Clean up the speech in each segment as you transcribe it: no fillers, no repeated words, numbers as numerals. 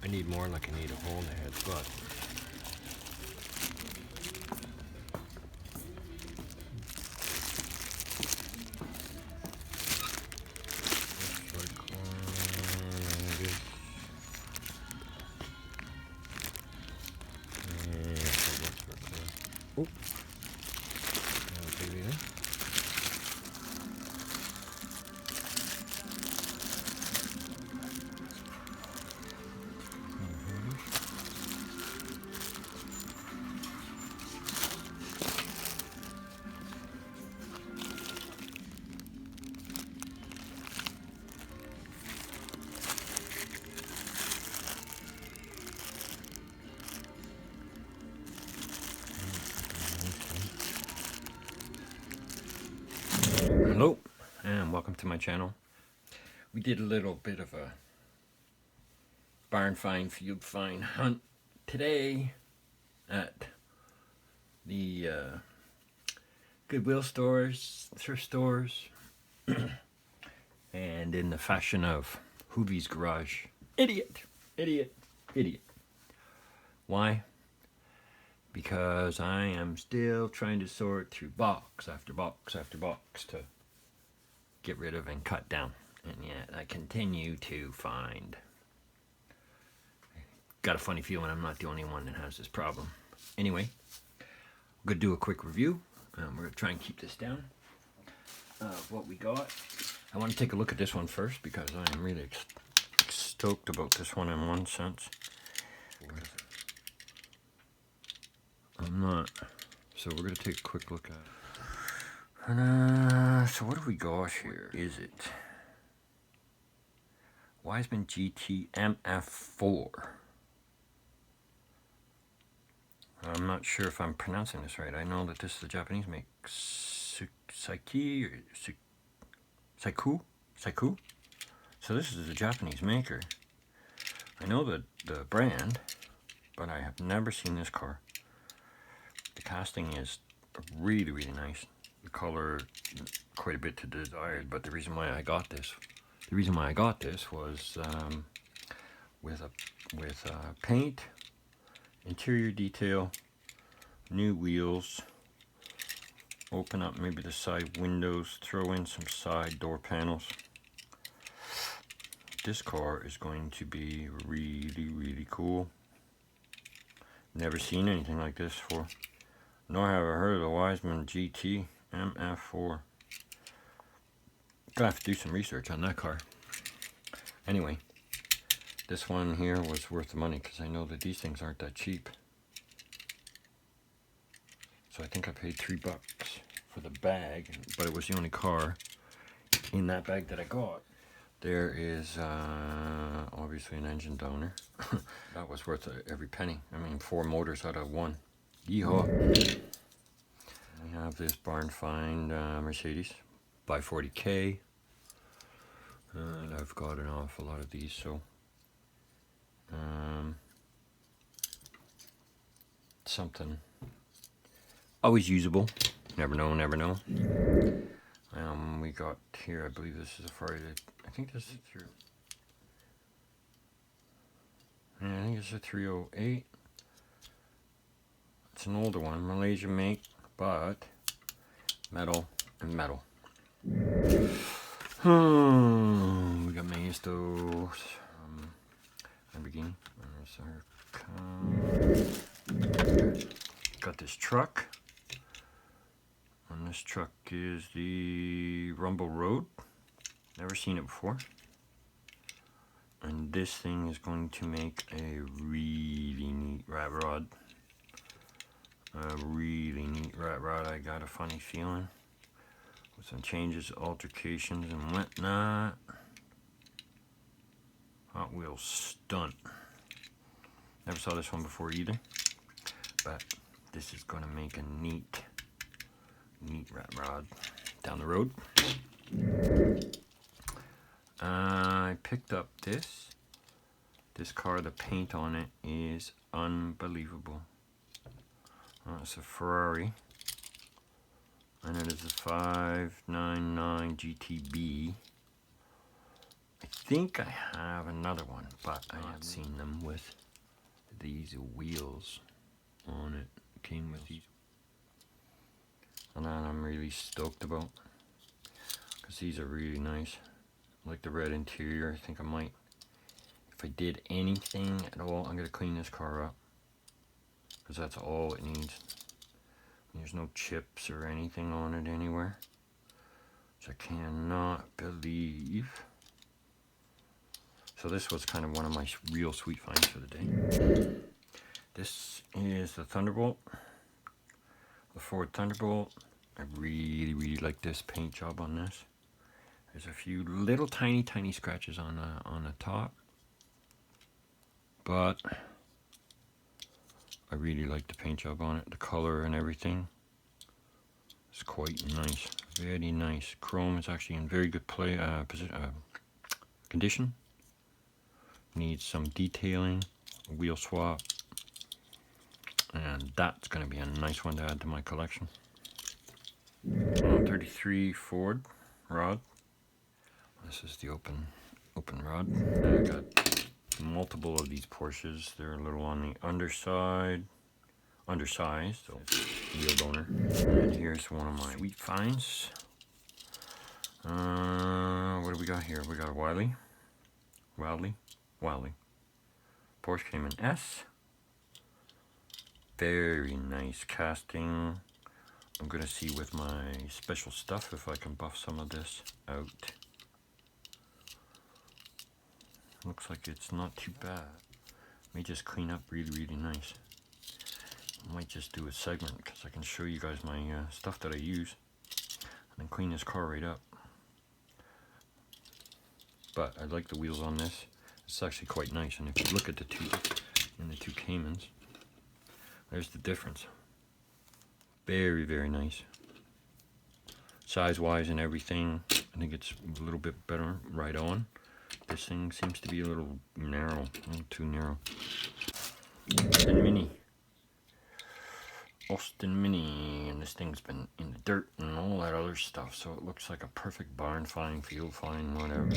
I need more, like I need a hole in the head, but oh, baby, eh? Hello, and welcome to my channel. We did a little bit of a barn find, field find hunt today at the Goodwill stores, thrift stores, and in the fashion of Hoovie's Garage. Idiot, idiot, idiot. Why? Because I am still trying to sort through box after box after box to get rid of and cut down, and yet I continue to find. Got a funny feeling I'm not the only one that has this problem. Anyway, I'm gonna do a quick review. We're gonna try and keep this down of what we got. I want to take a look at this one first because I am really stoked about this one in one sense. I'm not. So we're gonna take a quick look at it. So what do we got here? Is it Wiseman GT MF4? I'm not sure if I'm pronouncing this right. I know that this is a Japanese make. Saiki or Saiku? So this is a Japanese maker. I know the brand, but I have never seen this car. The casting is really, really nice. The color, quite a bit to desired, but the reason why I got this was with paint, interior detail, new wheels, open up maybe the side windows, throw in some side door panels. This car is going to be really, really cool. Never seen anything like this before, nor have I heard of the Wiseman GT MF4. Gonna have to do some research on that car. Anyway, this one here was worth the money because I know that these things aren't that cheap. So I think I paid $3 for the bag, but it was the only car in that bag that I got. There is obviously an engine downer. That was worth every penny. I mean, 4 motors out of 1. Yeehaw. We have this barn find Mercedes by 40K. And I've got an awful lot of these, so something always usable. Never know, never know. We got here, I believe this is a Ferrari. I think this is through. Yeah, I think it's a 308. It's an older one, Malaysia make, but metal and metal. We got Maestro, Lamborghini. Got this truck. And this truck is the Rumble Road. Never seen it before. And this thing is going to make a really neat rat rod. A really neat rat rod. I got a funny feeling. With some changes, altercations, and whatnot. Hot Wheels stunt. Never saw this one before either. But this is going to make a neat neat rat rod down the road. I picked up this. This car, the paint on it is unbelievable. It's a Ferrari, and it is a 599 GTB. I think I have another one, but I haven't seen them with these wheels on it. Came with these, and that I'm really stoked about, because these are really nice. I like the red interior. I think I might, if I did anything at all, I'm gonna clean this car up, because that's all it needs. There's no chips or anything on it anywhere, which I cannot believe. So this was kind of one of my real sweet finds for the day. This is the Thunderbolt, the Ford Thunderbolt. I really like this paint job on this. There's a few little tiny scratches on the top, but I really like the paint job on it. The color and everything is quite nice, very nice. Chrome is actually in very good condition. Needs some detailing, wheel swap, and that's going to be a nice one to add to my collection. 33 Ford rod. This is the open rod. I got multiple of these Porsches. They're a little on the undersized, so wheel donor. And here's one of my sweet finds. What do we got here? We got a Wiley. Porsche Cayman S. Very nice casting. I'm gonna see with my special stuff if I can buff some of this out. Looks like it's not too bad. May just clean up really nice. I might just do a segment because I can show you guys my stuff that I use, and then clean this car right up. But I like the wheels on this. It's actually quite nice, and if you look at the two Caymans, there's the difference. Very nice. Size-wise and everything, I think it's a little bit better right on. This thing seems to be a little narrow, a little too narrow. Austin Mini, and this thing's been in the dirt and all that other stuff, so it looks like a perfect barn find, field find, whatever.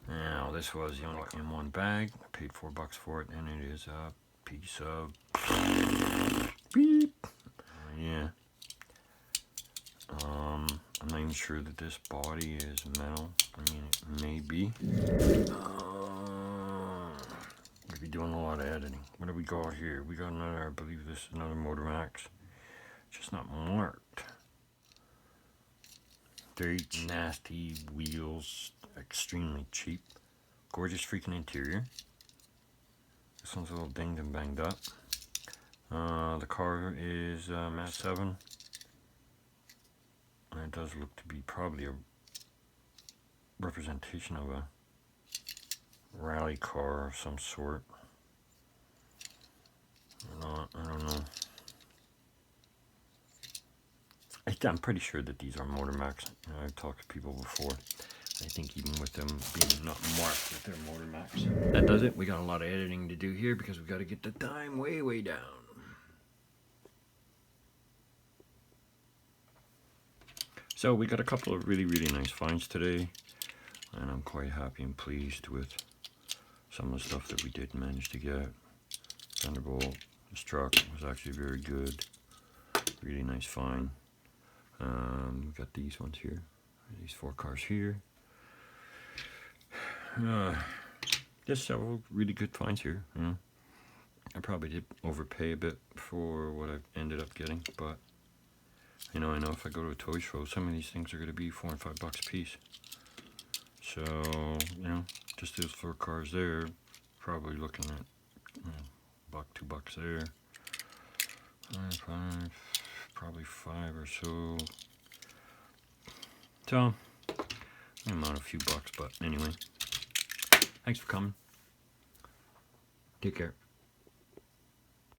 Now, this was the only in one bag. I paid $4 for it, and it is a piece of beep. Yeah. I'm not even sure that this body is metal. I mean, it may be. We'll be doing a lot of editing. What do we got here? We got another, I believe this is another Motor Max. Just not marked. Very nasty wheels, extremely cheap. Gorgeous freaking interior. This one's a little dinged and banged up. The car is Mat 7. And it does look to be probably a representation of a rally car of some sort. Or not, I don't know. I'm pretty sure that these are Motor Max. I've talked to people before. I think even with them being not marked that they're Motor Max. That does it. We got a lot of editing to do here because we got to get the time way down. So we got a couple of really nice finds today, and I'm quite happy and pleased with some of the stuff that we did manage to get. Thunderbolt, this truck was actually very good. Really nice find. We got these ones here, these 4 cars here. Just several really good finds here. I probably did overpay a bit for what I ended up getting, but I know if I go to a toy show, some of these things are going to be $4 and $5 a piece. So, just those 4 cars there, probably looking at $1, $2 there. Probably 5 or so. So, I'm out a few bucks, but anyway. Thanks for coming. Take care.